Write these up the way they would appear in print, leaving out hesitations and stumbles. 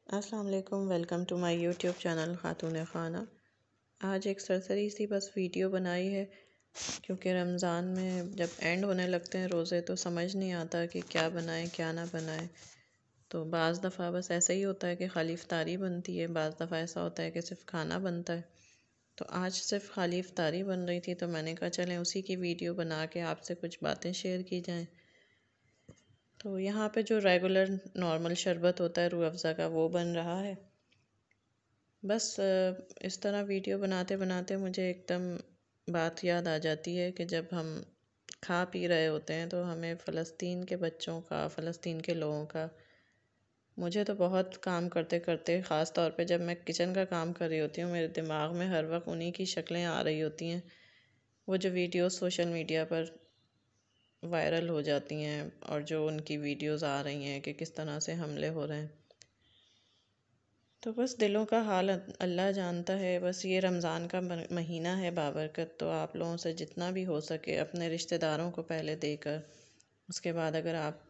अस्सलाम वालेकुम। Welcome to my YouTube channel Khatoon Khana. आज एक सरसरी सी बस वीडियो बनाई है क्योंकि रमज़ान में जब एंड होने लगते हैं रोज़े तो समझ नहीं आता कि क्या बनाएं क्या ना बनाएं। तो बाज़ दफ़ा बस ऐसा ही होता है कि खाली इफ्तारी बनती है, बाज़ दफ़ा ऐसा होता है कि सिर्फ खाना बनता है। तो आज सिर्फ खाली इफ्तारी बन रही थी तो मैंने कहा चलें उसी की वीडियो बना के आपसे कुछ बातें शेयर की जाएँ। तो यहाँ पे जो रेगुलर नॉर्मल शरबत होता है रूह अफ़ज़ा का वो बन रहा है। बस इस तरह वीडियो बनाते बनाते मुझे एकदम बात याद आ जाती है कि जब हम खा पी रहे होते हैं तो हमें फ़लस्तीन के बच्चों का, फ़लस्तीन के लोगों का, मुझे तो बहुत काम करते करते ख़ास तौर पे जब मैं किचन का काम कर रही होती हूँ मेरे दिमाग में हर वक्त उन्हीं की शक्लें आ रही होती हैं। वो जो वीडियो सोशल मीडिया पर वायरल हो जाती हैं और जो उनकी वीडियोस आ रही हैं कि किस तरह से हमले हो रहे हैं, तो बस दिलों का हाल अल्लाह जानता है। बस ये रमज़ान का महीना है बाबरकत, तो आप लोगों से जितना भी हो सके अपने रिश्तेदारों को पहले देकर, उसके बाद अगर आप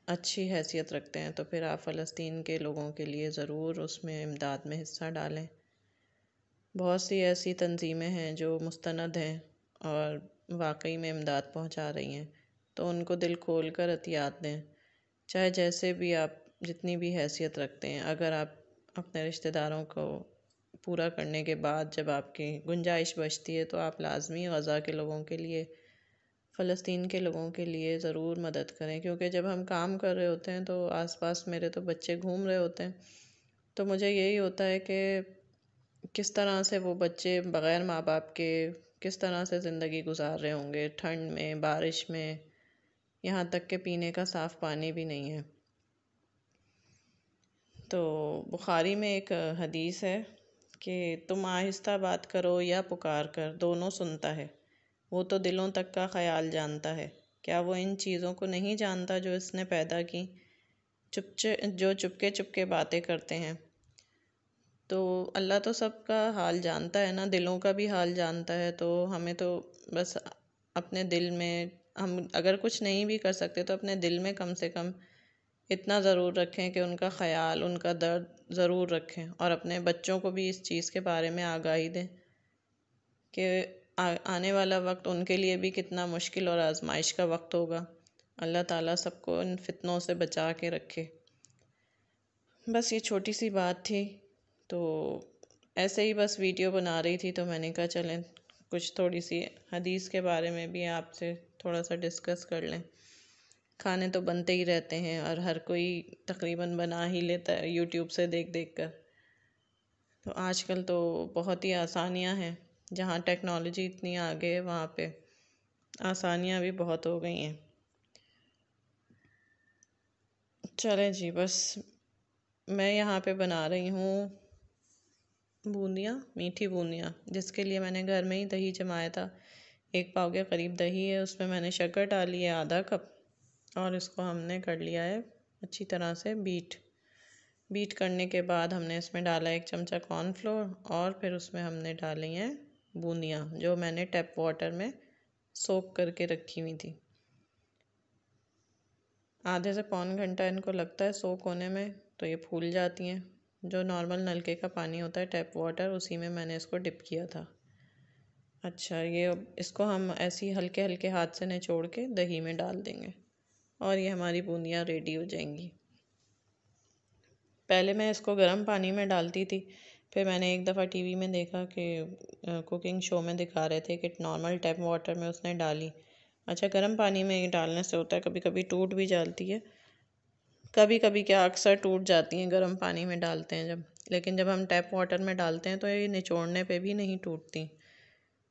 अच्छी हैसियत रखते हैं तो फिर आप फ़लस्तीन के लोगों के लिए ज़रूर उसमें इमदाद में हिस्सा डालें। बहुत सी ऐसी तंजीमें हैं जो मुस्तनद हैं और वाकई में इमदाद पहुंचा रही हैं, तो उनको दिल खोल कर अतियात दें। चाहे जैसे भी आप जितनी भी हैसियत रखते हैं, अगर आप अपने रिश्तेदारों को पूरा करने के बाद जब आपकी गुंजाइश बचती है तो आप लाजमी गज़ा के लोगों के लिए, फ़लस्तीन के लोगों के लिए ज़रूर मदद करें। क्योंकि जब हम काम कर रहे होते हैं तो आसपास मेरे तो बच्चे घूम रहे होते हैं, तो मुझे यही होता है कि किस तरह से वो बच्चे बग़ैर माँ बाप के किस तरह से ज़िंदगी गुजार रहे होंगे, ठंड में, बारिश में, यहाँ तक के पीने का साफ़ पानी भी नहीं है। तो बुखारी में एक हदीस है कि तुम आहिस्ता बात करो या पुकार कर, दोनों सुनता है। वो तो दिलों तक का ख्याल जानता है। क्या वो इन चीज़ों को नहीं जानता जो इसने पैदा की? चुपके चुपके बातें करते हैं। तो अल्लाह तो सबका हाल जानता है ना, दिलों का भी हाल जानता है। तो हमें तो बस अपने दिल में, हम अगर कुछ नहीं भी कर सकते तो अपने दिल में कम से कम इतना ज़रूर रखें कि उनका ख्याल, उनका दर्द ज़रूर रखें, और अपने बच्चों को भी इस चीज़ के बारे में आगाही दें कि आने वाला वक्त उनके लिए भी कितना मुश्किल और आजमाइश का वक्त होगा। अल्लाह ताला सबको इन फितनों से बचा के रखे। बस ये छोटी सी बात थी। तो ऐसे ही बस वीडियो बना रही थी तो मैंने कहा चलें कुछ थोड़ी सी हदीस के बारे में भी आपसे थोड़ा सा डिस्कस कर लें। खाने तो बनते ही रहते हैं और हर कोई तकरीबन बना ही लेता है यूट्यूब से देख देख कर। तो आजकल तो बहुत ही आसानियां हैं, जहाँ टेक्नोलॉजी इतनी आगे है वहाँ पे आसानियां भी बहुत हो गई हैं। चलें जी, बस मैं यहाँ पे बना रही हूँ बूंदियाँ, मीठी बूंदियाँ, जिसके लिए मैंने घर में ही दही जमाया था। 1 पाव के करीब दही है, उसमें मैंने शक्कर डाली है आधा कप, और इसको हमने कर लिया है अच्छी तरह से बीट। बीट करने के बाद हमने इसमें डाला 1 चमचा कॉर्नफ्लोर, और फिर उसमें हमने डाली हैं बूंदियाँ जो मैंने टैप वाटर में सोक करके रखी हुई थी। आधे से पौन घंटा इनको लगता है सोक होने में, तो ये फूल जाती हैं। जो नॉर्मल नलके का पानी होता है टैप वाटर, उसी में मैंने इसको डिप किया था। अच्छा, ये इसको हम ऐसे ही हल्के हल्के हाथ से निचोड़ के दही में डाल देंगे और ये हमारी बूंदियाँ रेडी हो जाएंगी। पहले मैं इसको गर्म पानी में डालती थी, फिर मैंने एक दफ़ा टीवी में देखा कि कुकिंग शो में दिखा रहे थे कि नॉर्मल टैप वाटर में उसने डाली। अच्छा, गर्म पानी में डालने से होता है कभी कभी टूट भी जाती है, कभी कभी क्या अक्सर टूट जाती हैं गर्म पानी में डालते हैं जब, लेकिन जब हम टैप वाटर में डालते हैं तो ये निचोड़ने पे भी नहीं टूटती।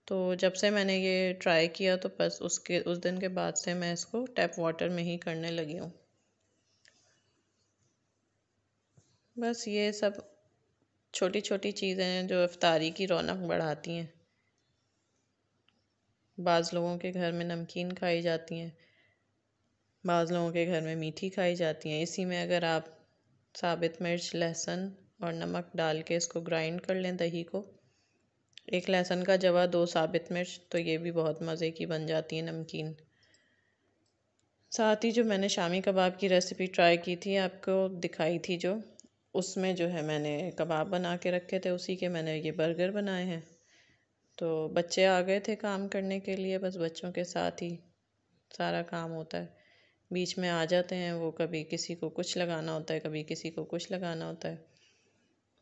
तो जब से मैंने ये ट्राई किया तो बस उस दिन के बाद से मैं इसको टैप वाटर में ही करने लगी हूँ। बस ये सब छोटी छोटी चीज़ें हैं जो इफ्तारी की रौनक बढ़ाती हैं। बाज़ लोगों के घर में नमकीन खाई जाती हैं, बाज़ लोगों के घर में मीठी खाई जाती हैं। इसी में अगर आप साबित मिर्च, लहसुन और नमक डाल के इसको ग्राइंड कर लें दही को, 1 लहसुन का जवा, 2 साबित मिर्च, तो ये भी बहुत मज़े की बन जाती है नमकीन। साथ ही जो मैंने शामी कबाब की रेसिपी ट्राई की थी, आपको दिखाई थी जो, उसमें जो है मैंने कबाब बना के रखे थे, उसी के मैंने ये बर्गर बनाए हैं। तो बच्चे आ गए थे काम करने के लिए, बस बच्चों के साथ ही सारा काम होता है। बीच में आ जाते हैं वो, कभी किसी को कुछ लगाना होता है, कभी किसी को कुछ लगाना होता है।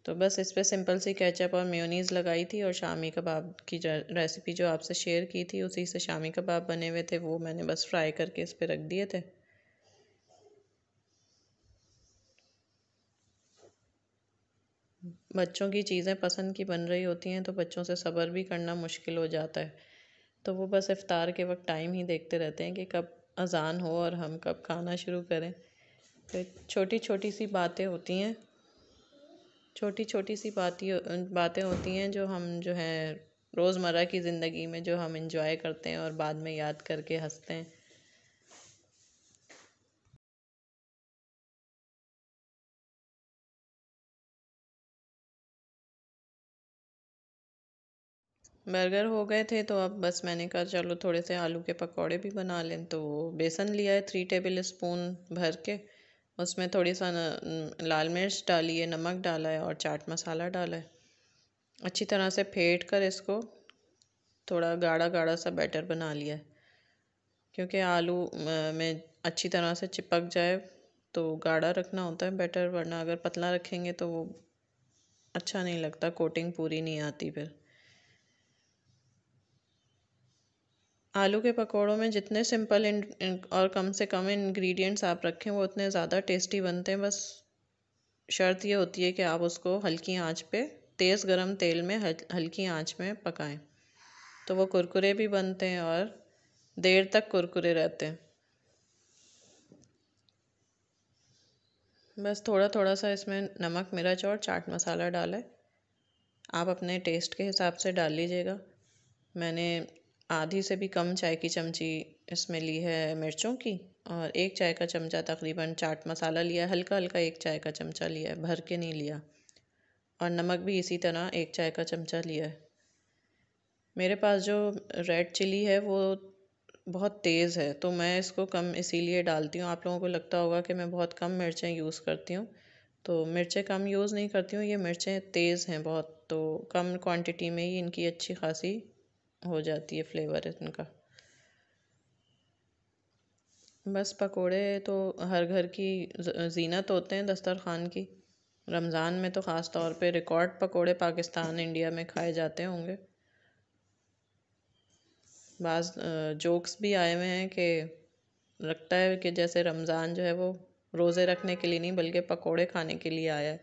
तो बस इस पे सिंपल सी केचप और मेयोनीज़ लगाई थी, और शामी कबाब की रेसिपी जो आपसे शेयर की थी उसी से शामी कबाब बने हुए थे, वो मैंने बस फ्राई करके इस पे रख दिए थे। बच्चों की चीज़ें पसंद की बन रही होती हैं तो बच्चों से सब्र भी करना मुश्किल हो जाता है। तो वो बस इफ्तार के वक्त टाइम ही देखते रहते हैं कि कब अज़ान हो और हम कब खाना शुरू करें। तो छोटी छोटी सी बातें होती हैं, छोटी छोटी सी बातें होती हैं जो हम जो है रोज़मर्रा की ज़िंदगी में जो हम इंजॉय करते हैं और बाद में याद करके हंसते हैं। बर्गर हो गए थे तो अब बस मैंने कहा चलो थोड़े से आलू के पकौड़े भी बना लें। तो बेसन लिया है 3 टेबल स्पून भर के, उसमें थोड़ी सा लाल मिर्च डाली है, नमक डाला है और चाट मसाला डाला है। अच्छी तरह से फेंट कर इसको थोड़ा गाढ़ा गाढ़ा सा बैटर बना लिया है, क्योंकि आलू में अच्छी तरह से चिपक जाए तो गाढ़ा रखना होता है बैटर, वरना अगर पतला रखेंगे तो वो अच्छा नहीं लगता, कोटिंग पूरी नहीं आती फिर। आलू के पकौड़ों में जितने सिंपल और कम से कम इंग्रेडिएंट्स आप रखें वो उतने ज़्यादा टेस्टी बनते हैं। बस शर्त ये होती है कि आप उसको हल्की आंच पे, तेज़ गरम तेल में हल्की आंच में पकाएं, तो वो कुरकुरे भी बनते हैं और देर तक कुरकुरे रहते हैं। बस थोड़ा थोड़ा सा इसमें नमक मिर्च और चाट मसाला डाला है, आप अपने टेस्ट के हिसाब से डाल लीजिएगा। मैंने आधी से भी कम चाय की चमची इसमें ली है मिर्चों की, और 1 चाय का चमचा तकरीबन चाट मसाला लिया है, हल्का हल्का 1 चाय का चमचा लिया है, भर के नहीं लिया। और नमक भी इसी तरह 1 चाय का चमचा लिया है। मेरे पास जो रेड चिली है वो बहुत तेज़ है, तो मैं इसको कम इसीलिए डालती हूँ। आप लोगों को लगता होगा कि मैं बहुत कम मिर्चें यूज़ करती हूँ, तो मिर्चें कम यूज़ नहीं करती हूँ, ये मिर्चें तेज़ हैं बहुत, तो कम क्वांटिटी में ही इनकी अच्छी खासी हो जाती है फ्लेवर इनका। बस पकोड़े तो हर घर की जीनत होते हैं दस्तरखान की। रमज़ान में तो ख़ास तौर पे रिकॉर्ड पकोड़े पाकिस्तान इंडिया में खाए जाते होंगे। बाज़ जोक्स भी आए हुए हैं कि लगता है कि जैसे रमज़ान जो है वो रोज़े रखने के लिए नहीं बल्कि पकोड़े खाने के लिए आया है।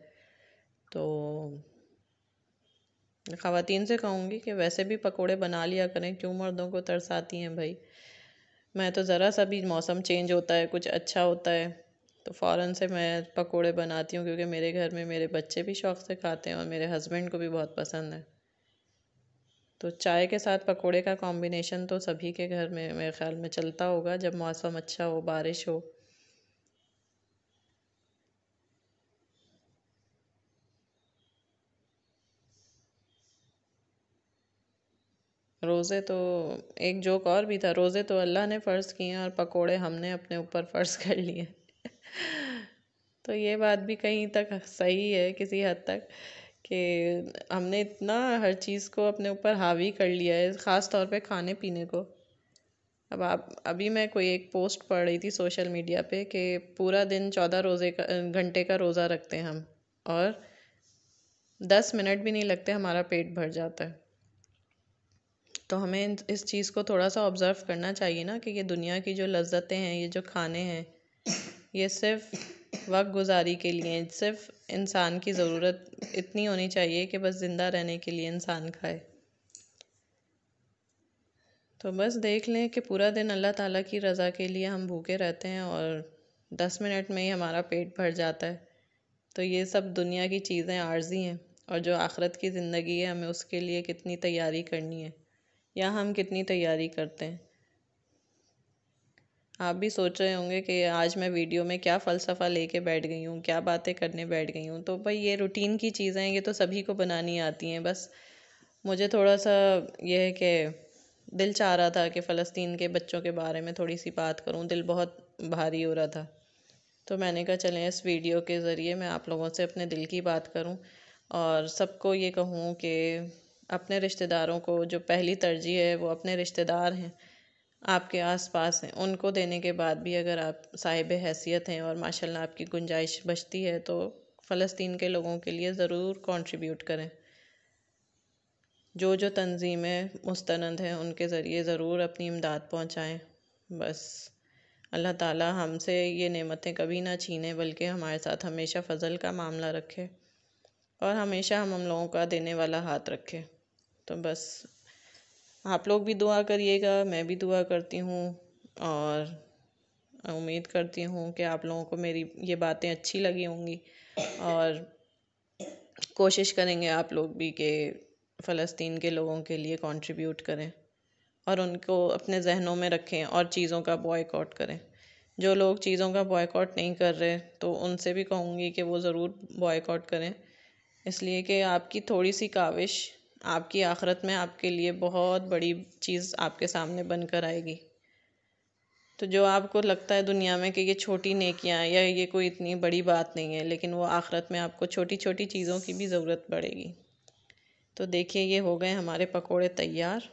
तो ख़वातीन से कहूँगी कि वैसे भी पकोड़े बना लिया करें, क्यों मर्दों को तरसाती हैं भाई। मैं तो ज़रा सा भी मौसम चेंज होता है, कुछ अच्छा होता है, तो फ़ौरन से मैं पकोड़े बनाती हूँ, क्योंकि मेरे घर में मेरे बच्चे भी शौक़ से खाते हैं और मेरे हस्बैंड को भी बहुत पसंद है। तो चाय के साथ पकोड़े का कॉम्बिनेशन तो सभी के घर में मेरे ख्याल में चलता होगा जब मौसम अच्छा हो, बारिश हो। रोज़े तो एक जोक और भी था, रोज़े तो अल्लाह ने फ़र्ज़ किए हैं और पकोड़े हमने अपने ऊपर फ़र्ज़ कर लिए। तो ये बात भी कहीं तक सही है किसी हद तक, कि हमने इतना हर चीज़ को अपने ऊपर हावी कर लिया है, ख़ास तौर पे खाने पीने को। अब आप अभी मैं कोई एक पोस्ट पढ़ रही थी सोशल मीडिया पे कि पूरा दिन 14 घंटे का रोज़ा रखते हैं हम, और 10 मिनट भी नहीं लगते हमारा पेट भर जाता है। तो हमें इस चीज़ को थोड़ा सा ऑब्ज़र्व करना चाहिए ना, कि ये दुनिया की जो लज्जतें हैं, ये जो खाने हैं, ये सिर्फ वक्त गुजारी के लिए हैं। सिर्फ इंसान की ज़रूरत इतनी होनी चाहिए कि बस ज़िंदा रहने के लिए इंसान खाए। तो बस देख लें कि पूरा दिन अल्लाह ताला की रज़ा के लिए हम भूखे रहते हैं और 10 मिनट में ही हमारा पेट भर जाता है। तो ये सब दुनिया की चीज़ें आर्जी हैं, और जो आखिरत की ज़िंदगी है हमें उसके लिए कितनी तैयारी करनी है, या हम कितनी तैयारी करते हैं। आप भी सोच रहे होंगे कि आज मैं वीडियो में क्या फ़लसफ़ा लेके बैठ गई हूँ, क्या बातें करने बैठ गई हूँ। तो भाई ये रूटीन की चीज़ें हैं, ये तो सभी को बनानी आती हैं। बस मुझे थोड़ा सा ये है कि दिल चाह रहा था कि फ़लस्तीन के बच्चों के बारे में थोड़ी सी बात करूँ, दिल बहुत भारी हो रहा था। तो मैंने कहा चलें इस वीडियो के ज़रिए मैं आप लोगों से अपने दिल की बात करूं और सबको ये कहूं कि अपने रिश्तेदारों को जो पहली तरजीह है वो अपने रिश्तेदार हैं, आपके आसपास हैं, उनको देने के बाद भी अगर आप साहिब हैसियत हैं और माशाल्लाह आपकी गुंजाइश बचती है तो फ़लस्तीन के लोगों के लिए ज़रूर कंट्रीब्यूट करें। जो तंजीमें मुस्तनद हैं उनके ज़रिए ज़रूर अपनी इमदाद पहुँचाएँ। बस अल्लाह ताला हमसे ये नेमतें कभी ना छीने बल्कि हमारे साथ हमेशा फ़ज़ल का मामला रखे और हमेशा हम लोगों का देने वाला हाथ रखे। तो बस आप लोग भी दुआ करिएगा, मैं भी दुआ करती हूँ और उम्मीद करती हूँ कि आप लोगों को मेरी ये बातें अच्छी लगी होंगी और कोशिश करेंगे आप लोग भी कि फ़लस्तीन के लोगों के लिए कंट्रीब्यूट करें और उनको अपने जहनों में रखें और चीज़ों का बॉयकॉट करें। जो लोग चीज़ों का बॉयकॉट नहीं कर रहे तो उनसे भी कहूँगी कि वो ज़रूर बॉयकॉट करें, इसलिए कि आपकी थोड़ी सी काविश आपकी आखिरत में आपके लिए बहुत बड़ी चीज़ आपके सामने बन कर आएगी। तो जो आपको लगता है दुनिया में कि ये छोटी नेकियां या ये कोई इतनी बड़ी बात नहीं है, लेकिन वो आखिरत में आपको छोटी छोटी चीज़ों की भी ज़रूरत पड़ेगी। तो देखिए ये हो गए हमारे पकोड़े तैयार।